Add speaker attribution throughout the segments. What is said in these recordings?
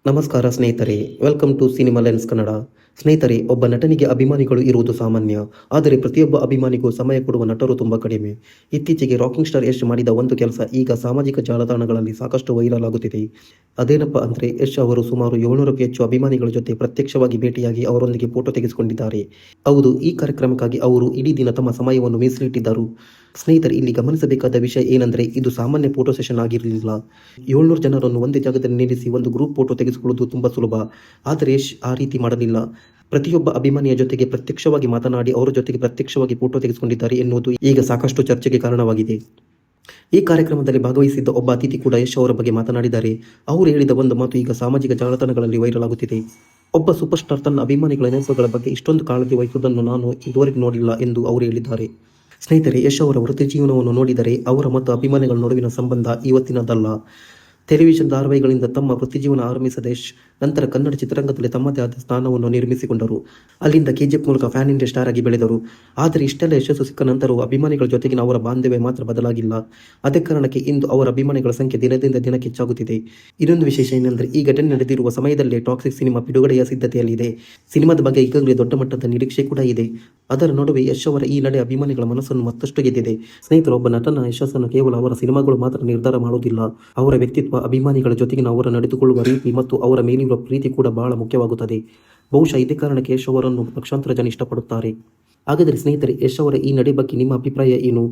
Speaker 1: ನಮಸ್ಕಾರ ಸ್ನೇಹಿತರೆ, welcome to Cinema Lens Kannada. ಸ್ನೇಹಿತರೆ, ಒಬ್ಬ ನಟನಿಗೆ ಅಭಿಮಾನಿಗಳು ಇರುವುದು ಸಾಮಾನ್ಯ. ಆದರೆ ಪ್ರತಿಯೊಬ್ಬ ಅಭಿಮಾನಿಗೂ ಸಮಯ ಕೊಡುವ ನಟರು ತುಂಬ ಕಡಿಮೆ. ಇತ್ತೀಚೆಗೆ ರಾಕಿಂಗ್ ಸ್ಟಾರ್ ಯಶ್ ಮಾಡಿದ ಒಂದು ಕೆಲಸ ಈಗ ಸಾಮಾಜಿಕ ಜಾಲತಾಣಗಳಲ್ಲಿ ಸಾಕಷ್ಟು ವೈರಲ್ ಆಗುತ್ತಿದೆ. ಅದೇನಪ್ಪ ಅಂದರೆ, ಯಶ್ ಅವರು ಸುಮಾರು 700ಕ್ಕೂ ಹೆಚ್ಚು ಅಭಿಮಾನಿಗಳ ಜೊತೆ ಪ್ರತ್ಯಕ್ಷವಾಗಿ ಭೇಟಿಯಾಗಿ ಅವರೊಂದಿಗೆ ಫೋಟೋ ತೆಗೆಸಿಕೊಂಡಿದ್ದಾರೆ. ಹೌದು, ಈ ಕಾರ್ಯಕ್ರಮಕ್ಕಾಗಿ ಅವರು ಇಡೀ ದಿನ ತಮ್ಮ ಸಮಯವನ್ನು ಮೀಸಲಿಟ್ಟಿದ್ದರು. ಸ್ನೇಹಿತರೆ, ಇಲ್ಲಿ ಗಮನಿಸಬೇಕಾದ ವಿಷಯ ಏನಂದರೆ, ಇದು ಸಾಮಾನ್ಯ ಫೋಟೋ ಸೆಷನ್ ಆಗಿರಲಿಲ್ಲ. 700 ಜನರನ್ನು ಒಂದೇ ಜಾಗದಲ್ಲಿ ನಿಲ್ಲಿಸಿ ಒಂದು ಗ್ರೂಪ್ ಫೋಟೋ ತೆಗೆಸಿಕೊಳ್ಳುವುದು ತುಂಬಾ ಸುಲಭ. ಆದರೆ ಯಶ್ ಆ ರೀತಿ ಮಾಡಲಿಲ್ಲ. ಪ್ರತಿಯೊಬ್ಬ ಅಭಿಮಾನಿಯ ಜೊತೆಗೆ ಪ್ರತ್ಯಕ್ಷವಾಗಿ ಮಾತನಾಡಿ ಅವರ ಜೊತೆಗೆ ಪ್ರತ್ಯಕ್ಷವಾಗಿ ಫೋಟೋ ತೆಗೆಸಿಕೊಂಡಿದ್ದಾರೆ ಎನ್ನುವುದು ಈಗ ಸಾಕಷ್ಟು ಚರ್ಚೆಗೆ ಕಾರಣವಾಗಿದೆ. ಈ ಕಾರ್ಯಕ್ರಮದಲ್ಲಿ ಭಾಗವಹಿಸಿದ್ದ ಒಬ್ಬ ಅತಿಥಿ ಕೂಡ ಯಶ್ ಅವರ ಬಗ್ಗೆ ಮಾತನಾಡಿದ್ದಾರೆ. ಅವರು ಹೇಳಿದ ಒಂದು ಮಾತು ಈಗ ಸಾಮಾಜಿಕ ಜಾಲತಾಣಗಳಲ್ಲಿ ವೈರಲ್ ಆಗುತ್ತಿದೆ. ಒಬ್ಬ ಸೂಪರ್ ಸ್ಟಾರ್ ತನ್ನ ಅಭಿಮಾನಿಗಳ ನೆನಪುಗಳ ಬಗ್ಗೆ ಇಷ್ಟೊಂದು ಕಾಳಜಿ ವಹಿಸುವುದನ್ನು ನಾನು ಇದುವರೆಗೂ ನೋಡಿಲ್ಲ ಎಂದು ಅವರು ಹೇಳಿದ್ದಾರೆ. ಸ್ನೇಹಿತರೆ, ಯಶ್ ಅವರ ವೃತ್ತಿ ಜೀವನವನ್ನು ನೋಡಿದರೆ ಅವರ ಮತ್ತು ಅಭಿಮಾನಿಗಳ ನಡುವಿನ ಸಂಬಂಧ ಇವತ್ತಿನದಲ್ಲ. ಟೆಲಿವಿಷನ್ ಧಾರಾವಾಹಿಗಳಿಂದ ತಮ್ಮ ವೃತ್ತಿಜೀವನ ಆರಂಭಿಸಿದ ಯಶ್ ನಂತರ ಕನ್ನಡ ಚಿತ್ರರಂಗದಲ್ಲಿ ತಮ್ಮದೇ ಆದ ಸ್ಥಾನವನ್ನು ನಿರ್ಮಿಸಿಕೊಂಡರು. ಅಲ್ಲಿಂದ KGF ಮೂಲಕ ಫ್ಯಾನ್ ಇಂಡಿಯಾ ಸ್ಟಾರ್ ಆಗಿ ಬೆಳೆದರು. ಆದರೆ ಇಷ್ಟೆಲ್ಲ ಯಶಸ್ಸು ಸಿಕ್ಕ ನಂತರವೂ ಅಭಿಮಾನಿಗಳ ಜೊತೆಗಿನ ಅವರ ಬಾಂಧವ್ಯ ಮಾತ್ರ ಬದಲಾಗಿಲ್ಲ. ಅದೇ ಕಾರಣಕ್ಕೆ ಇಂದು ಅವರ ಅಭಿಮಾನಿಗಳ ಸಂಖ್ಯೆ ದಿನದಿಂದ ದಿನಕ್ಕೆ ಹೆಚ್ಚಾಗುತ್ತಿದೆ. ಇನ್ನೊಂದು ವಿಶೇಷ ಏನೆಂದರೆ, ಈ ಘಟನೆ ನಡೆದಿರುವ ಸಮಯದಲ್ಲೇ ಟಾಕ್ಸಿಕ್ ಸಿನಿಮಾ ಬಿಡುಗಡೆಯ ಸಿದ್ಧತೆಯಲ್ಲಿದೆ. ಸಿನಿಮಾದ ಬಗ್ಗೆ ಈಗಾಗಲೇ ದೊಡ್ಡ ಮಟ್ಟದ ನಿರೀಕ್ಷೆ ಕೂಡ ಇದೆ. ಅದರ ನಡುವೆ ಯಶ್ ಅವರ ಈ ನಡೆ ಅಭಿಮಾನಿಗಳ ಮನಸ್ಸನ್ನು ಮತ್ತಷ್ಟು ಗೆದ್ದಿದೆ. ಸ್ನೇಹಿತರು, ಒಬ್ಬ ನಟನ ಯಶಸ್ಸನ್ನು ಕೇವಲ ಅವರ ಸಿನಿಮಾಗಳು ಮಾತ್ರ ನಿರ್ಧಾರ ಮಾಡುವುದಿಲ್ಲ. ಅವರ ವ್ಯಕ್ತಿತ್ವ, ಅಭಿಮಾನಿಗಳ ಜೊತೆಗಿನ ಅವರ ನಡೆದುಕೊಳ್ಳುವ ರೀತಿ ಮತ್ತು ಅವರ ಮೇಲಿರುವ ಪ್ರೀತಿ ಕೂಡ ಬಹಳ ಮುಖ್ಯವಾಗುತ್ತದೆ. ಬಹುಶಃ ಇದೇ ಕಾರಣಕ್ಕೆ ಯಶ್ ಅವರನ್ನು ಲಕ್ಷಾಂತರ ಜನ ಇಷ್ಟಪಡುತ್ತಾರೆ. ಹಾಗಾದರೆ ಸ್ನೇಹಿತರೆ, ಯಶ್ ಅವರ ಈ ನಡೆ ಬಗ್ಗೆ ನಿಮ್ಮ ಅಭಿಪ್ರಾಯ ಏನು?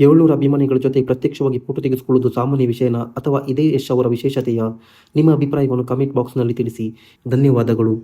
Speaker 1: 700 ಅಭಿಮಾನಿಗಳ ಜೊತೆ ಪ್ರತ್ಯಕ್ಷವಾಗಿ ಫೋಟೋ ತೆಗೆಸಿಕೊಳ್ಳುವುದು ಸಾಮಾನ್ಯ ವಿಷಯನಾ ಅಥವಾ ಇದೇ ಯಶ್ ಅವರ ವಿಶೇಷತೆಯಾ? ನಿಮ್ಮ ಅಭಿಪ್ರಾಯವನ್ನು ಕಮೆಂಟ್ ಬಾಕ್ಸ್ನಲ್ಲಿ ತಿಳಿಸಿ. ಧನ್ಯವಾದಗಳು.